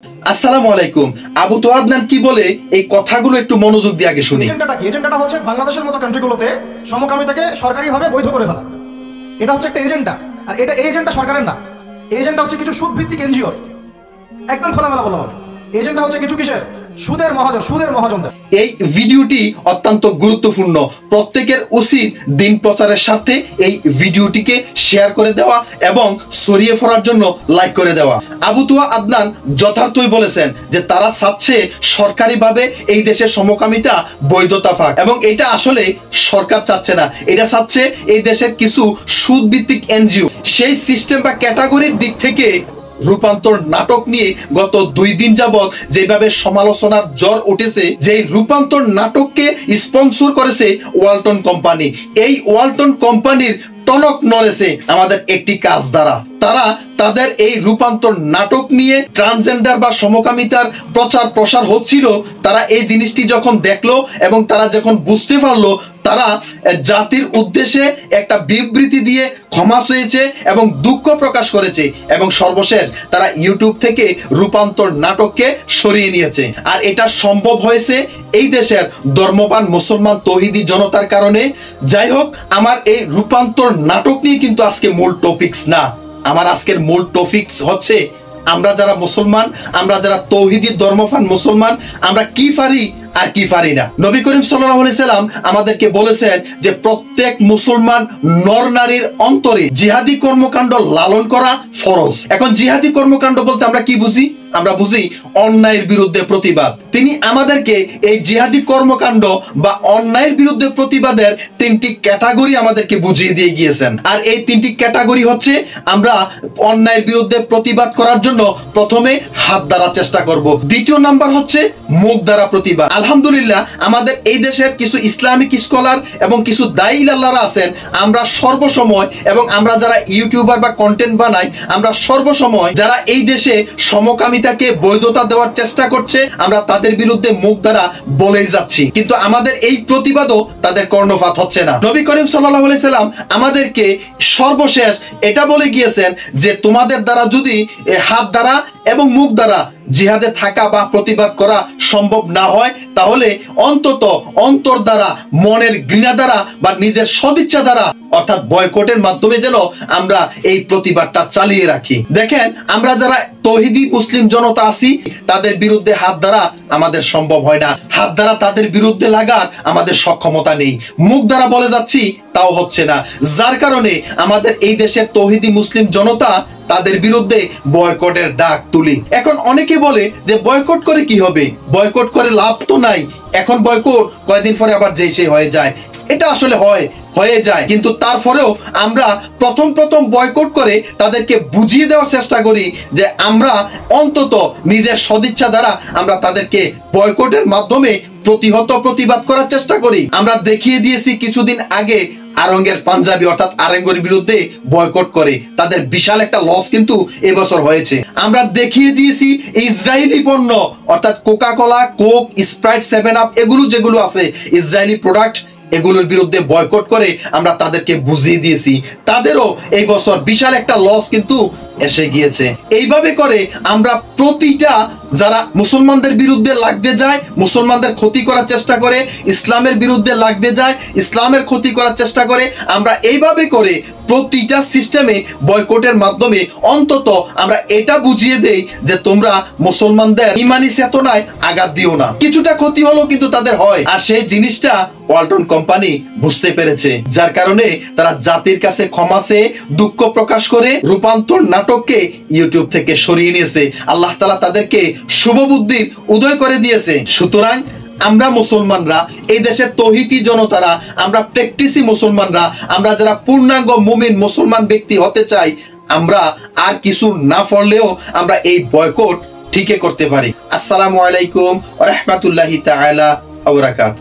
আসসালামু আলাইকুম। আবু তো আদনান কি বলে এই কথাগুলো একটু মনোযোগ দিয়ে আগে শুনি। এজেন্ডাটা হচ্ছে বাংলাদেশের মতো কান্ট্রিগুলোতে সমকামিতাকে সরকারিভাবে বৈধ করে ফেলা। এটা হচ্ছে একটা এজেন্ডা, আর এটা এই এজেন্ডা সরকারের না। এজেন্ডা হচ্ছে কিছু সুদ ভিত্তিক এনজিও, একদম খোলামেলা বলা হবে। এজেন্ডা হচ্ছে কিছু কিসের সুদের মহাজনদের। এই ভিডিওটি অত্যন্ত গুরুত্বপূর্ণ, প্রত্যেকের উচিত দিন প্রচারের স্বার্থে এই ভিডিওটিকে শেয়ার করে দেওয়া এবং ছড়িয়ে পড়ার জন্য লাইক করে দেওয়া। আবু তুয়া আদনান যথার্থই বলেছেন যে তারা চাচ্ছে সরকারিভাবে এই দেশের সমকামিতা বৈধতা পাক, এবং এটা আসলে সরকার চাচ্ছে না, এটা চাচ্ছে এই দেশের কিছু সুদ ভিত্তিক এনজিও। সেই সিস্টেম বা ক্যাটাগরির দিক থেকে রূপান্তর নাটক নিয়ে গত 2 দিন যাবৎ যেভাবে সমালোচনার জ্বর উঠেছে, যে রূপান্তর নাটককে স্পন্সর করেছে ওয়ালটন কোম্পানি। এই ওয়ালটন কোম্পানির টনক নড়েছে আমাদের একটি কাজ দ্বারা। তারা তাদের এই রূপান্তর নাটক নিয়ে ট্রান্সজেন্ডার বা সমকামিতার প্রচার প্রসার হচ্ছিল, তারা এই জিনিসটি যখন দেখলো এবং তারা যখন বুঝতে পারলো, তারা জাতির উদ্দেশ্যে একটা বিবৃতি দিয়ে ক্ষমা চেয়েছে এবং দুঃখ প্রকাশ করেছে, এবং সর্বশেষ তারা ইউটিউব থেকে রূপান্তর নাটককে সরিয়ে নিয়েছে। আর এটা সম্ভব হয়েছে এই দেশের ধর্মবান মুসলমান তৌহিদি জনতার কারণে। যাই হোক, আমার এই রূপান্তর নাটক নিয়ে কিন্তু আজকে মূল টপিকস না। আমার আজকের মূল টপিকস হচ্ছে আমরা যারা মুসলমান, আমরা যারা তৌহিদি ধর্মবান মুসলমান, আমরা কি পারি আর কি পারি না। নবী করিম সাল্লাল্লাহু আলাইহি সাল্লাম আমাদেরকে বলেছেন যে প্রত্যেক মুসলমান নর নারীর অন্তরে জিহাদি কর্মকাণ্ড লালন করা ফরজ। এখন জিহাদি কর্মকাণ্ড বলতে আমরা কি বুঝি? আমরা বুঝি অন্যায়ের বিরুদ্ধে প্রতিবাদ। তিনি আমাদেরকে এই জিহাদি কর্মকাণ্ড বা অন্যায়ের বিরুদ্ধে প্রতিবাদের 3টি ক্যাটাগরি আমাদেরকে বুঝিয়ে দিয়ে গিয়েছেন। আর এই 3টি ক্যাটাগরি হচ্ছে, আমরা অন্যায়ের বিরুদ্ধে প্রতিবাদ করার জন্য প্রথমে হাত দ্বারা চেষ্টা করব, দ্বিতীয় নাম্বার হচ্ছে মুখ দ্বারা প্রতিবাদ। আলহামদুলিল্লাহ, আমাদের এই দেশের কিছু ইসলামিক স্কলার এবং কিছু দায়ী আল্লাহরা আছেন, আমরা সর্বসময়, এবং আমরা যারা ইউটিউবার বা কন্টেন্ট বানাই, আমরা সর্বসময় যারা এই দেশে সমকামিতাকে বৈধতা দেওয়ার চেষ্টা করছে, আমরা তাদের বিরুদ্ধে মুখ দ্বারা বলেই যাচ্ছি, কিন্তু আমাদের এই প্রতিবাদও তাদের কর্ণপাত হচ্ছে না। নবী করিম সাল্লাল্লাহু আলাইহি সাল্লাম আমাদেরকে সর্বশেষ এটা বলে গিয়েছেন যে তোমাদের দ্বারা যদি হাত দ্বারা এবং মুখ দ্বারা জিহাদে থাকা বা প্রতিবাদ করা সম্ভব না হয়, তাহলে অন্তত অন্তর দ্বারা, মনের ঘৃণা দ্বারা বা নিজের সদিচ্ছা দ্বারা, অর্থাৎ বয়কটের মাধ্যমে যেন আমরা এই প্রতিবাদটা চালিয়ে রাখি। দেখেন, আমরা যারা তৌহিদি মুসলিম জনতা আছি, তাদের বিরুদ্ধে হাত দ্বারা আমাদের সম্ভব হয় না, হাত দ্বারা তাদের বিরুদ্ধে লাগার আমাদের সক্ষমতা নেই, মুখ দ্বারা বলে যাচ্ছি তাও হচ্ছে না, যার কারণে আমাদের এই দেশের তৌহিদি মুসলিম জনতা তাদের বিরুদ্ধে বয়কটের ডাক তুলি। এখন অনেকে বলে যে বয়কট করে কি হবে, বয়কট করে লাভ তো নাই, এখন বয়কট কয়েকদিন পরে আবার যেই সেই হয়ে যায়। এটা আসলে হয়ে যায়, কিন্তু তারপরেও আমরা প্রথম বয়কট করে তাদেরকে বুঝিয়ে দেওয়ার চেষ্টা করি যে আমরা অন্তত নিজের সদিচ্ছা দ্বারা আমরা তাদেরকে বয়কটের মাধ্যমে প্রতিবাদ করার চেষ্টা করি। আমরা দেখিয়ে দিয়েছি কিছুদিন আগে আরঙ্গের পাঞ্জাবি অর্থাৎ আরেঙ্গের বিরুদ্ধে বয়কট করে তাদের বিশাল একটা লস কিন্তু এবছর হয়েছে। আমরা দেখিয়ে দিয়েছি ইসরায়েলি পণ্য অর্থাৎ Coca Cola, Coke, Sprite, 7 Up, এগুলো যেগুলো আছে ইসরায়েলি প্রোডাক্ট, এগুলোর বিরুদ্ধে বয়কট করে আমরা তাদেরকে বুঝিয়ে দিয়েছি, তাদেরও এই বছর বিশাল একটা লস কিন্তু এসে গিয়েছে। এইভাবে করে আমরা প্রতিটা যারা মুসলমানদের বিরুদ্ধে লাগতে যায়, মুসলমানদের ক্ষতি করার চেষ্টা করে, ইসলামের বিরুদ্ধে লাগতে যায়, ইসলামের ক্ষতি করার চেষ্টা করে, আমরা এইভাবে করে প্রতিটা সিস্টেমে বয়কটের মাধ্যমে অন্তত আমরা এটা বুঝিয়ে দেই যে তোমরা মুসলমানদের ইমানি চেতনায় আঘাত দিও না। কিছুটা ক্ষতি হলো কিন্তু তাদের হয়, আর সেই জিনিসটা ওয়ালটন কোম্পানি বুঝতে পেরেছে, যার কারণে তারা জাতির কাছে ক্ষমা চেয়ে দুঃখ প্রকাশ করে রূপান্তর নাটককে ইউটিউব থেকে সরিয়ে নিয়েছে। আল্লাহ তাআলা তাদেরকে শুভ বুদ্ধির উদয় করে দিয়েছে। সুতরাং আমরা মুসলমানরা, এই দেশের তৌহিদি জনতারা, আমরা প্র্যাকটিসি মুসলমানরা, আমরা যারা পূর্ণাঙ্গ মুমিন মুসলমান ব্যক্তি হতে চাই, আমরা আর কিছু না পড়লেও আমরা এই বয়কট ঠিকই করতে পারি। আসসালামু আলাইকুম ওয়া রাহমাতুল্লাহি তাআলা ওয়া বারাকাতুহু।